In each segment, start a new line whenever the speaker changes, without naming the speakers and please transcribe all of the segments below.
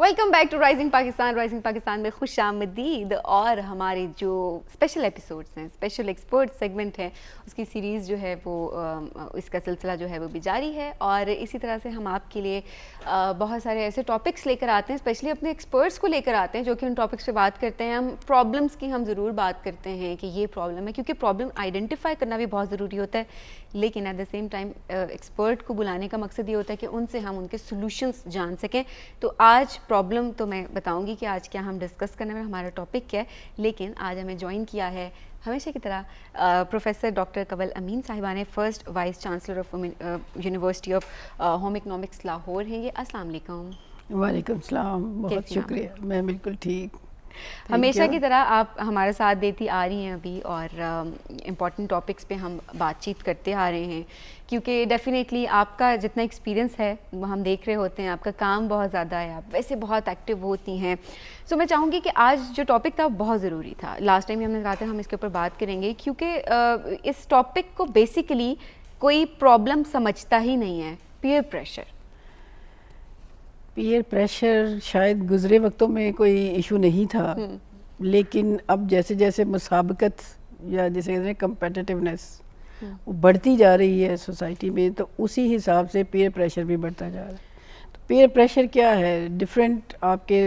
Welcome back to rising Pakistan में खुश आमदीद। और हमारे जो स्पेशल एपिसोड्स हैं, स्पेशल एक्सपर्ट सेगमेंट है, उसकी सीरीज़ जो है वो इसका सिलसिला जो है वो भी जारी है। और इसी तरह से हम आपके लिए बहुत सारे ऐसे टॉपिक्स लेकर आते हैं, स्पेशली अपने एक्सपर्ट्स को लेकर आते हैं जो कि उन टॉपिक्स पे बात करते हैं। हम प्रॉब्लम्स की हम ज़रूर बात करते हैं कि ये प्रॉब्लम है, क्योंकि प्रॉब्लम आइडेंटिफाई करना भी बहुत ज़रूरी होता है, लेकिन at the same time expert को बुलाने का मकसद ये होता है कि उनसे हम उनके सोल्यूशंस जान सकें। तो आज प्रॉब्लम तो मैं बताऊंगी कि आज क्या हम डिस्कस करने में हमारा टॉपिक क्या है, लेकिन आज हमें ज्वाइन किया है हमेशा की तरह प्रोफेसर डॉक्टर कंवल अमीन साहिबा ने, first vice chancellor of university of home economics Lahore हैं ये। अस्सलाम वालेकुम।
वालेकुम सलाम, बहुत शुक्रिया, मैं बिल्कुल ठीक।
हमेशा की तरह आप हमारे साथ देती आ रही हैं अभी, और इम्पॉर्टेंट टॉपिक्स पे हम बातचीत करते आ रहे हैं, क्योंकि डेफिनेटली आपका जितना एक्सपीरियंस है वो हम देख रहे होते हैं, आपका काम बहुत ज़्यादा है, आप वैसे बहुत एक्टिव होती हैं। सो मैं चाहूँगी कि आज जो टॉपिक था बहुत ज़रूरी था। लास्ट टाइम हमने कहा था हम इसके ऊपर बात करेंगे, क्योंकि इस टॉपिक को बेसिकली कोई प्रॉब्लम समझता ही नहीं है, पीयर प्रेशर।
पीयर प्रेशर शायद गुज़रे वक्तों में कोई इशू नहीं था, लेकिन अब जैसे जैसे मुसाबकत या जैसे कहते हैं कम्पिटिटिवनेस वो बढ़ती जा रही है सोसाइटी में, तो उसी हिसाब से पीयर प्रेशर भी बढ़ता जा रहा है। तो पीयर प्रेशर क्या है, डिफरेंट आपके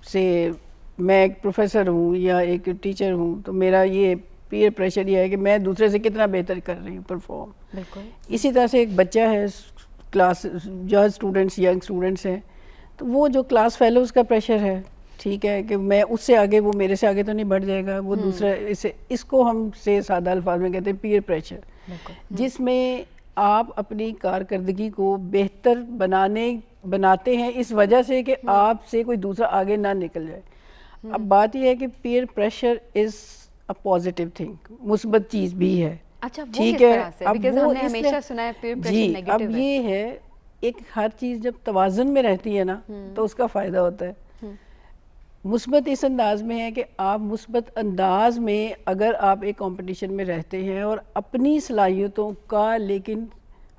से, मैं एक प्रोफेसर हूँ या एक टीचर हूँ, तो मेरा ये पीयर प्रेशर ये है कि मैं दूसरे से कितना बेहतर कर रही हूँ परफॉर्म।
बिल्कुल।
इसी तरह से एक बच्चा है, क्लास जो स्टूडेंट्स यंग स्टूडेंट्स हैं, तो वो जो क्लास फेलोज़ का प्रेशर है, ठीक है, कि मैं उससे आगे, वो मेरे से आगे तो नहीं बढ़ जाएगा, वो दूसरा, इसको हम से सादा अल्फाज में कहते हैं पीयर प्रेशर, जिसमें आप अपनी कारकर्दगी को बेहतर बनाते हैं इस वजह से कि आपसे कोई दूसरा आगे ना निकल जाए। अब बात यह है कि peer pressure is a positive thing, मुस्बत चीज़ भी है।
अच्छा, वो
ठीक
किस
है,
तरह से?
अब
Because
वो
हमने हमेशा सुना है पीयर प्रेशर
जी,
नेगेटिव
अब
है।
ये है, एक हर चीज़ जब तवाज़ुन में रहती है ना तो उसका फ़ायदा होता है। मुस्बत इस अंदाज में है कि आप मुस्बत अंदाज में अगर आप एक कंपटीशन में रहते हैं और अपनी सलाहियतों का, लेकिन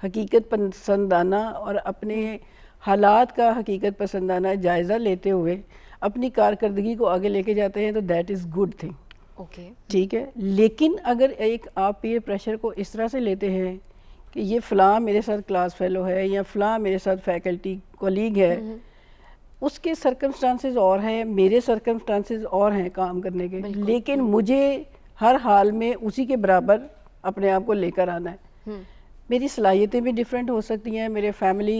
हकीकत पसंदाना और अपने हालात का हकीकत पसंदाना जायज़ा लेते हुए अपनी कारकर्दगी को आगे लेके जाते हैं, तो that is good thing.
Okay,
ठीक है, लेकिन अगर एक आप पीयर प्रेशर को इस तरह से लेते हैं कि ये फ़लाँ मेरे साथ क्लास फेलो है या फ़लाँ मेरे साथ फैकल्टी कोलीग है, उसके सर्कमस्टांसेस और हैं, मेरे सर्कमस्टांसेस और हैं काम करने के, लेकिन मुझे हर हाल में उसी के बराबर अपने आप को लेकर आना है। मेरी सलाहियतें भी डिफरेंट हो सकती हैं, मेरे फैमिली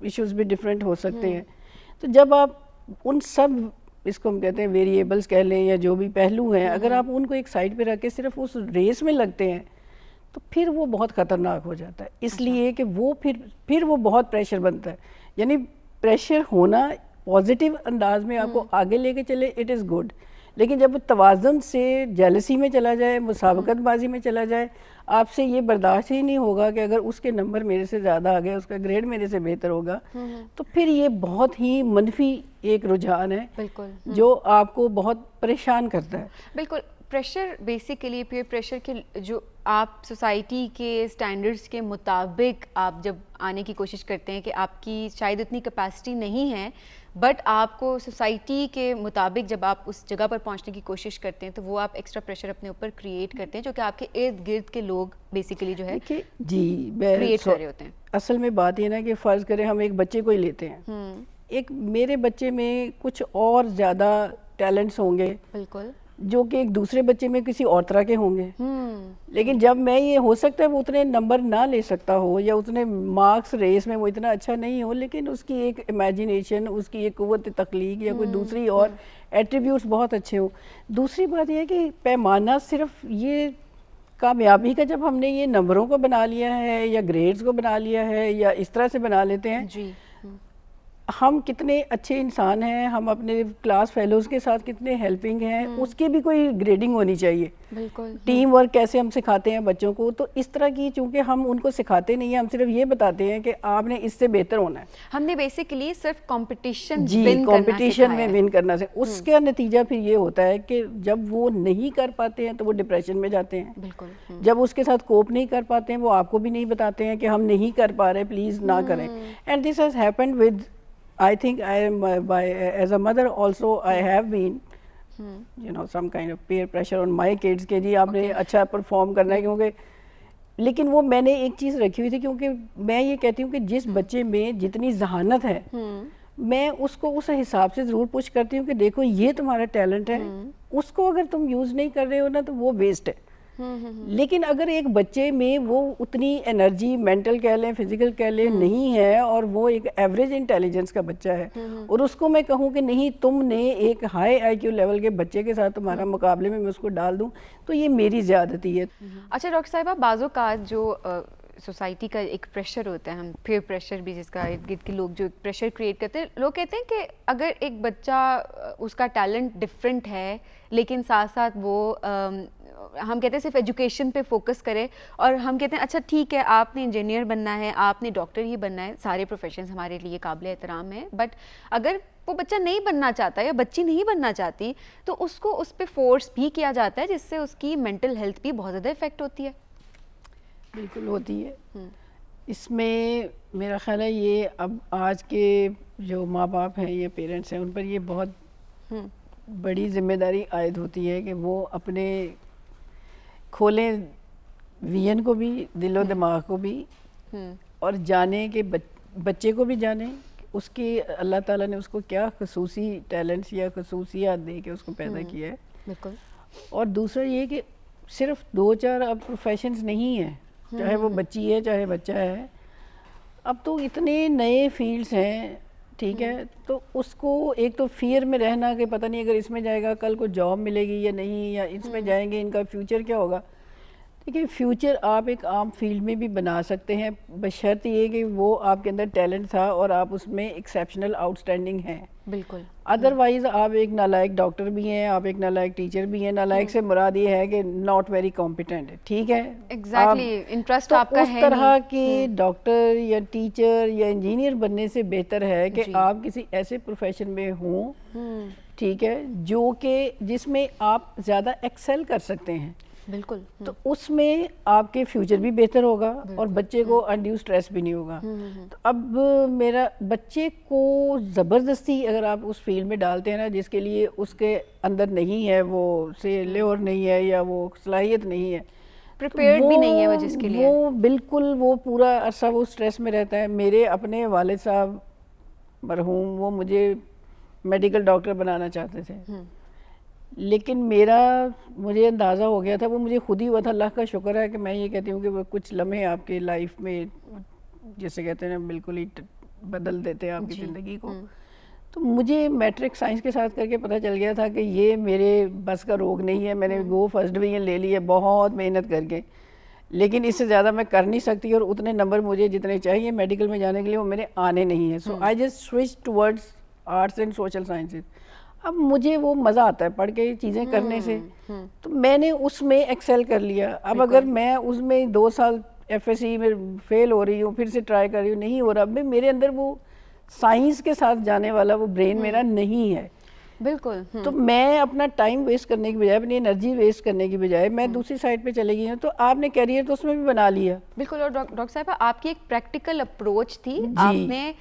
इश्यूज भी डिफरेंट हो सकते हैं। तो जब आप उन सब, इसको हम कहते हैं वेरिएबल्स कह लें या जो भी पहलू हैं, अगर आप उनको एक साइड पे रख के सिर्फ उस रेस में लगते हैं, तो फिर वो बहुत ख़तरनाक हो जाता है। इसलिए कि वो फिर वो बहुत प्रेशर बनता है। यानी प्रेशर होना पॉजिटिव अंदाज में आपको आगे लेके चले, इट इज़ गुड, लेकिन जब वो तवाज़ुन से जेलसी में चला जाए, मुसाबकतबाजी में चला जाए, आपसे ये बर्दाश्त ही नहीं होगा कि अगर उसके नंबर मेरे से ज़्यादा आ गए, उसका ग्रेड मेरे से बेहतर होगा, तो फिर ये बहुत ही मनफी एक रुझान है,
बिल्कुल,
जो आपको बहुत परेशान करता है।
बिल्कुल। प्रेशर बेसिकली, पीयर प्रेशर के जो आप सोसाइटी के स्टैंडर्ड्स के मुताबिक आप जब आने की कोशिश करते हैं कि आपकी शायद इतनी कैपेसिटी नहीं है, बट आपको सोसाइटी के मुताबिक जब आप उस जगह पर पहुंचने की कोशिश करते हैं, तो वो आप एक्स्ट्रा प्रेशर अपने ऊपर क्रिएट करते हैं, जो कि आपके इर्द गिर्द के लोग बेसिकली जो है
जी,
क्रिएट कर रहे होते हैं।
असल में बात ये ना कि फ़र्ज़ करें हम एक बच्चे को ही लेते हैं, एक मेरे बच्चे में कुछ और ज़्यादा टैलेंट्स होंगे, बिल्कुल, जो कि एक दूसरे बच्चे में किसी और तरह के होंगे, लेकिन जब मैं, ये हो सकता है वो उतने नंबर ना ले सकता हो या उतने मार्क्स रेस में वो इतना अच्छा नहीं हो, लेकिन उसकी एक इमेजिनेशन, उसकी एक क़ुव्वत तख्लीक या कोई दूसरी और एट्रीब्यूट्स बहुत अच्छे हो। दूसरी बात यह है कि पैमाना सिर्फ ये कामयाबी का, जब हमने ये नंबरों को बना लिया है या ग्रेड्स को बना लिया है या इस तरह से बना लेते हैं जी, हम कितने अच्छे इंसान हैं, हम अपने क्लास फेलोज़ के साथ कितने हेल्पिंग हैं, उसकी भी कोई ग्रेडिंग होनी चाहिए। बिल्कुल, टीम वर्क कैसे हम सिखाते हैं बच्चों को, तो इस तरह की, चूंकि हम उनको सिखाते नहीं हैं, हम सिर्फ ये बताते हैं कि आपने इससे बेहतर होना है। हमने
बेसिकली सिर्फ कंपटीशन
कंपटीशन में विन करना से, उसका नतीजा फिर ये होता है कि जब वो नहीं कर पाते हैं तो वो डिप्रेशन में जाते हैं। बिल्कुल, जब उसके साथ कोप नहीं कर पाते हैं, वो आपको भी नहीं बताते हैं कि हम नहीं कर पा रहे, प्लीज़ ना करें। And this has happened with I think I am as a mother also I have been some kind of peer pressure on my kids कि जी आपने अच्छा परफॉर्म करना है, क्योंकि लेकिन वो मैंने एक चीज़ रखी हुई थी, क्योंकि मैं ये कहती हूँ कि जिस बच्चे में जितनी जहानत है मैं उसको उस हिसाब से ज़रूर पुश करती हूँ कि देखो ये तुम्हारा टैलेंट है, उसको अगर तुम यूज़ नहीं कर रहे हो ना तो वो वेस्ट है। लेकिन अगर एक बच्चे में वो उतनी एनर्जी, मेंटल कह लें, फिजिकल कह लें, नहीं है और वो एक एवरेज इंटेलिजेंस का बच्चा है और उसको मैं कहूँ कि नहीं तुमने एक हाई आईक्यू लेवल के बच्चे के साथ तुम्हारा मुकाबले में मैं उसको डाल दूँ, तो ये मेरी ज़्यादती है।
अच्छा डॉक्टर साहिबा, बाज़ों का जो सोसाइटी का एक प्रेशर होता है, हम पीयर प्रेशर भी जिसका इर्द गिर्द के लोग जो एक प्रेशर क्रिएट करते हैं, लोग कहते हैं कि अगर एक बच्चा उसका टैलेंट डिफरेंट है लेकिन साथ साथ वो हम कहते हैं सिर्फ एजुकेशन पे फोकस करे, और हम कहते हैं अच्छा ठीक है आपने इंजीनियर बनना है, आपने डॉक्टर ही बनना है, सारे प्रोफेशंस हमारे लिए काबिल एहतराम है, बट अगर वो बच्चा नहीं बनना चाहता या बच्ची नहीं बनना चाहती तो उसको उस पर फोर्स भी किया जाता है, जिससे उसकी मेंटल हेल्थ भी बहुत ज़्यादा इफेक्ट होती है।
बिल्कुल होती है। इसमें मेरा ख्याल है ये अब आज के जो माँ बाप हैं या पेरेंट्स हैं उन पर ये बहुत बड़ी जिम्मेदारी आयद होती है कि वो अपने खोलें विजन को भी, दिलो दिमाग को भी, और जाने कि बच्चे को भी जाने उसकी अल्लाह ताला ने उसको क्या खसूसी टैलेंट्स या खसूसियात दे के उसको पैदा किया है। बिल्कुल। और दूसरा ये कि सिर्फ 2-4 अब प्रोफेशंस नहीं है, चाहे वो बच्ची है चाहे बच्चा है, अब तो इतने नए फील्ड्स हैं, ठीक है, तो उसको एक तो फियर में रहना कि पता नहीं अगर इसमें जाएगा कल को जॉब मिलेगी या नहीं, या इसमें जाएंगे इनका फ्यूचर क्या होगा। देखिए फ्यूचर आप एक आम फील्ड में भी बना सकते हैं, बशर्ते ये कि वो आपके अंदर टैलेंट था और आप उसमें एक्सेप्शनल आउटस्टैंडिंग हैं। बिल्कुल। अदरवाइज आप एक नालायक डॉक्टर भी हैं, आप एक नालायक टीचर भी हैं। नालायक से मुराद ये है कि नॉट वेरी कॉम्पिटेंट, ठीक है,
एग्जैक्टली इंटरेस्ट आपका
है। उस तरह के डॉक्टर या टीचर या इंजीनियर बनने से बेहतर है कि आप किसी ऐसे प्रोफेशन में हों, ठीक है, जो कि जिसमें आप ज़्यादा एक्सेल कर सकते हैं। बिल्कुल। तो उसमें आपके फ्यूचर भी बेहतर होगा और बच्चे को अनड्यू स्ट्रेस भी नहीं होगा। तो अब मेरा बच्चे को ज़बरदस्ती अगर आप उस फील्ड में डालते हैं ना जिसके लिए उसके अंदर नहीं है, वो से लेवर नहीं है या वो सलाहियत नहीं है, प्रिपेयर्ड भी नहीं है वो जिसके लिए, वो बिल्कुल वो पूरा अरसा वो स्ट्रेस में रहता है। मेरे अपने वालिद साहब मरहूम, वो मुझे मेडिकल डॉक्टर बनाना चाहते थे, लेकिन मुझे अंदाज़ा हो गया था, वो मुझे खुद ही हुआ था। अल्लाह का शुक्र है कि मैं ये कहती हूँ कि वो कुछ लम्हे आपके लाइफ में जैसे कहते हैं ना बिल्कुल ही बदल देते हैं आपकी ज़िंदगी को। तो मुझे मैट्रिक साइंस के साथ करके पता चल गया था कि ये मेरे बस का रोग नहीं है। मैंने वो फर्स्ट डिवीज़न ले ली है बहुत मेहनत करके, लेकिन इससे ज़्यादा मैं कर नहीं सकती और उतने नंबर मुझे जितने चाहिए मेडिकल में जाने के लिए वो मेरे आने नहीं है। So I just switch towards arts and social sciences. अब मुझे वो मज़ा आता है पढ़ के चीज़ें करने से, तो मैंने उसमें एक्सेल कर लिया। अब अगर मैं उसमें 2 साल एफएससी में फेल हो रही हूँ, फिर से ट्राई कर रही हूँ, नहीं हो रहा, अब मेरे अंदर वो साइंस के साथ जाने वाला वो ब्रेन मेरा नहीं है। बिल्कुल। तो मैं अपना टाइम वेस्ट करने की बजाय, अपनी एनर्जी वेस्ट करने की बजाय मैं दूसरी साइड पे चले गई हूँ। तो आपने कैरियर तो उसमें भी बना लिया। बिल्कुल। और डॉक्टर साहब आपकी एक प्रैक्टिकल अप्रोच थी, आपने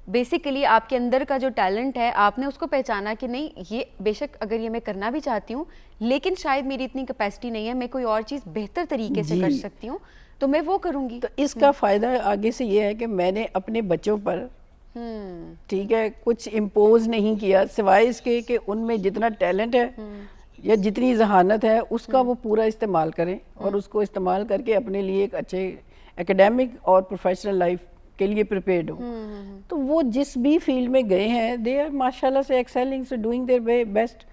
बेसिकली आपके अंदर का जो टैलेंट है आपने उसको पहचाना कि नहीं ये बेशक अगर ये मैं करना भी चाहती हूँ लेकिन शायद मेरी इतनी कैपेसिटी नहीं है, मैं कोई और चीज़ बेहतर तरीके से कर सकती हूँ, तो मैं वो करूँगी। तो इसका फ़ायदा आगे से ये है कि मैंने अपने बच्चों पर ठीक है कुछ इम्पोज नहीं किया, सिवाय इसके कि उनमें जितना टैलेंट है या जितनी जहानत है उसका वो पूरा इस्तेमाल करें और उसको इस्तेमाल करके अपने लिए एक अच्छे एकेडमिक और प्रोफेशनल लाइफ के लिए प्रिपेयर्ड हो। तो वो जिस भी फील्ड में गए हैं दे आर माशाल्लाह से एक्सेलिंग, से डूइंग देयर बेस्ट।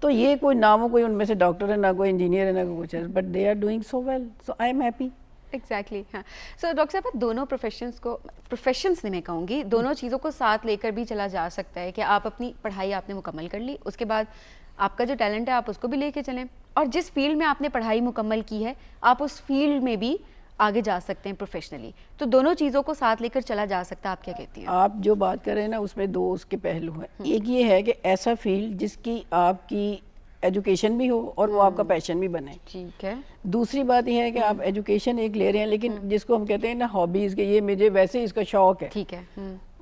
तो ये कोई ना वो कोई उनमें से डॉक्टर है, ना कोई इंजीनियर है, ना कोई कुछ है, but they are doing so well, so I am happy. Exactly. हाँ, सो डॉक्टर साहब दोनों प्रोफेशंस में मैं कहूँगी दोनों चीज़ों को साथ लेकर भी चला जा सकता है कि आप अपनी पढ़ाई आपने मुकम्मल कर ली, उसके बाद आपका जो टैलेंट है आप उसको भी लेके चलें, और जिस फील्ड में आपने पढ़ाई मुकम्मल की है आप उस फील्ड में भी आगे जा सकते हैं प्रोफेशनली। तो दोनों चीज़ों को साथ लेकर चला जा सकता है। आप क्या कहती हैं? आप जो बात कर रहे हैं ना उसमें 2 उसके पहलू हैं। एक ये है कि ऐसा फील्ड जिसकी आपकी एजुकेशन भी हो और वो आपका पैशन भी बने, ठीक है। दूसरी बात यह है कि आप एजुकेशन एक ले रहे हैं लेकिन जिसको हम कहते हैं ना हॉबीज़ के, ये मुझे वैसे इसका शौक है, ठीक है,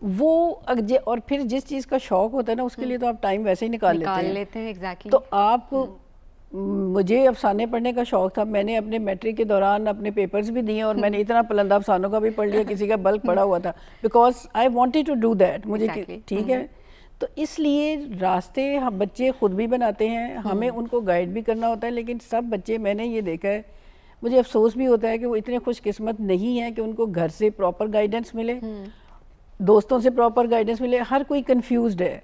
वो और फिर जिस चीज़ का शौक होता है ना उसके लिए तो आप टाइम वैसे ही निकाल लेते हैं।
एग्जैक्टली।
तो आप मुझे अफसाने पढ़ने का शौक था, मैंने अपने मैट्रिक के दौरान अपने पेपर्स भी दिए और मैंने इतना बुलंद अफसानों का भी पढ़ लिया, किसी का बल्क पढ़ा हुआ था, because I wanted to do that. मुझे ठीक है, तो इसलिए रास्ते हम बच्चे खुद भी बनाते हैं, हमें उनको गाइड भी करना होता है। लेकिन सब बच्चे, मैंने ये देखा है, मुझे अफसोस भी होता है कि वो इतने खुशकिस्मत नहीं है कि उनको घर से प्रॉपर गाइडेंस मिले, दोस्तों से प्रॉपर गाइडेंस मिले। हर कोई कंफ्यूज्ड है,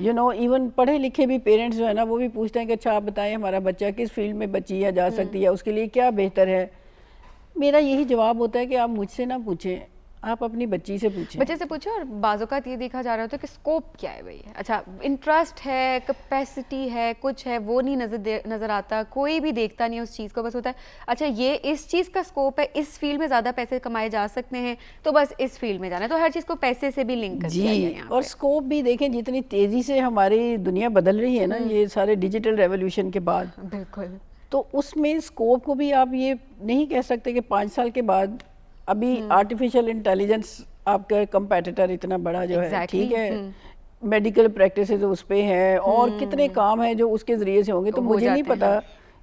यू नो। इवन पढ़े लिखे भी पेरेंट्स जो है ना, वो भी पूछते हैं कि अच्छा आप बताएं हमारा बच्चा किस फील्ड में बच्ची या जा सकती है, उसके लिए क्या बेहतर है। मेरा यही जवाब होता है कि आप मुझसे ना पूछें, आप अपनी बच्ची से पूछें।
बच्चे से पूछो। और बाज़ोकात ये देखा जा रहा होता है कि स्कोप क्या है भाई, अच्छा इंटरेस्ट है, कैपेसिटी है, कुछ है, वो नहीं नज़र आता, कोई भी देखता नहीं है उस चीज़ को, बस होता है अच्छा ये इस चीज़ का स्कोप है, इस फील्ड में ज़्यादा पैसे कमाए जा सकते हैं तो बस इस फील्ड में जाना है। तो हर चीज़ को पैसे से भी लिंक कर दिया गया है यहाँ
और स्कोप भी देखें, जितनी तेज़ी से हमारी दुनिया बदल रही है ना, ये सारे डिजिटल रेवोल्यूशन के बाद,
बिल्कुल,
तो उसमें स्कोप को भी आप ये नहीं कह सकते कि 5 साल के बाद, अभी आर्टिफिशियल इंटेलिजेंस आपका कंपेटिटर इतना बड़ा जो है, ठीक है, मेडिकल प्रैक्टिस उस पे है और कितने काम हैं जो उसके ज़रिए से होंगे। तो मुझे नहीं पता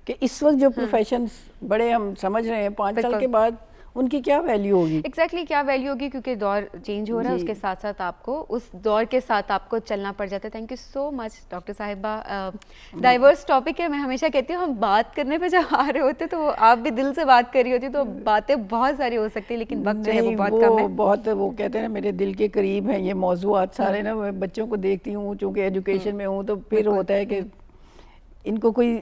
कि इस वक्त जो प्रोफेशंस बड़े हम समझ रहे हैं, 5 साल के बाद उनकी क्या वैल्यू होगी।
एग्जैक्टली क्या वैल्यू होगी, क्योंकि दौर चेंज हो रहा है, उसके साथ साथ आपको उस दौर के साथ आपको चलना पड़ जाता है। Thank you so much doctor साहिबा। डाइवर्स टॉपिक है, मैं हमेशा कहती हूँ हम बात करने पे जब आ रहे होते तो आप भी दिल से बात कर रही होती तो बातें बहुत सारी हो सकती है, लेकिन वक्त जो है वो बहुत कम है।
बहुत वो कहते हैं ना, मेरे दिल के करीब हैं ये मौजूआत सारे ना। मैं बच्चों को देखती हूँ, चूँकि एजुकेशन में हूँ, तो फिर होता है कि इनको कोई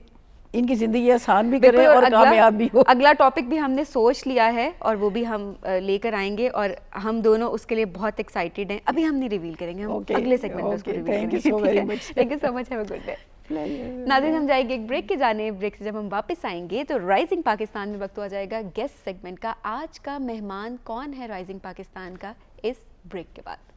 इनकी ज़िंदगी आसान भी करे और कामयाब भी हो।
अगला टॉपिक भी हमने सोच लिया है और वो भी हम लेकर आएंगे और हम दोनों उसके लिए बहुत एक्साइटेड हैं। अभी हम नहीं रिवील करेंगे, हम अगले सेगमेंट में उसको रिवील करेंगे।
Thank you so very much.
Thank you so much, have a good day. नाज़रीन, हम जाएंगे एक ब्रेक के जाने, ब्रेक से जब हम वापस आएंगे तो राइजिंग पाकिस्तान में वक्त हो जाएगा गेस्ट सेगमेंट का। आज का मेहमान कौन है राइजिंग पाकिस्तान का, इस ब्रेक के बाद।